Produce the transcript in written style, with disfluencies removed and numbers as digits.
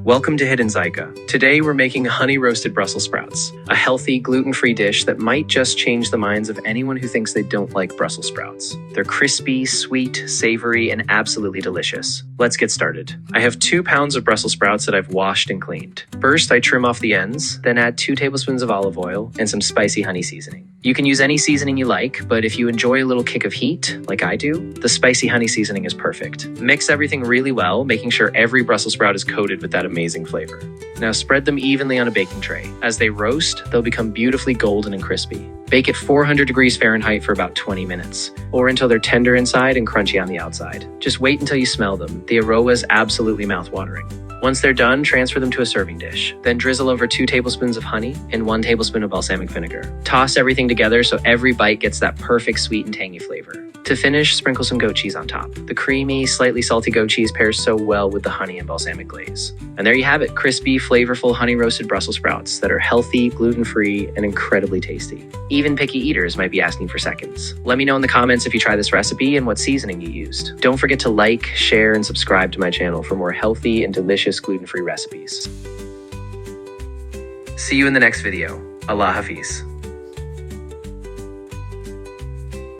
Welcome to Hidden Zaika. Today we're making honey roasted Brussels sprouts, a healthy, gluten-free dish that might just change the minds of anyone who thinks they don't like Brussels sprouts. They're crispy, sweet, savory, and absolutely delicious. Let's get started. I have 2 pounds of Brussels sprouts that I've washed and cleaned. First, I trim off the ends, then add 2 tablespoons of olive oil and some spicy honey seasoning. You can use any seasoning you like, but if you enjoy a little kick of heat, like I do, the spicy honey seasoning is perfect. Mix everything really well, making sure every Brussels sprout is coated with that amazing flavor. Now spread them evenly on a baking tray. As they roast, they'll become beautifully golden and crispy. Bake at 400 degrees Fahrenheit for about 20 minutes, or until they're tender inside and crunchy on the outside. Just wait until you smell them. The aroma is absolutely mouth-watering. Once they're done, transfer them to a serving dish. Then drizzle over 2 tablespoons of honey and 1 tablespoon of balsamic vinegar. Toss everything together so every bite gets that perfect sweet and tangy flavor. To finish, sprinkle some goat cheese on top. The creamy, slightly salty goat cheese pairs so well with the honey and balsamic glaze. And there you have it, crispy, flavorful honey roasted Brussels sprouts that are healthy, gluten-free, and incredibly tasty. Even picky eaters might be asking for seconds. Let me know in the comments if you try this recipe and what seasoning you used. Don't forget to like, share, and subscribe to my channel for more healthy and delicious gluten-free recipes. See you in the next video. Allah Hafiz.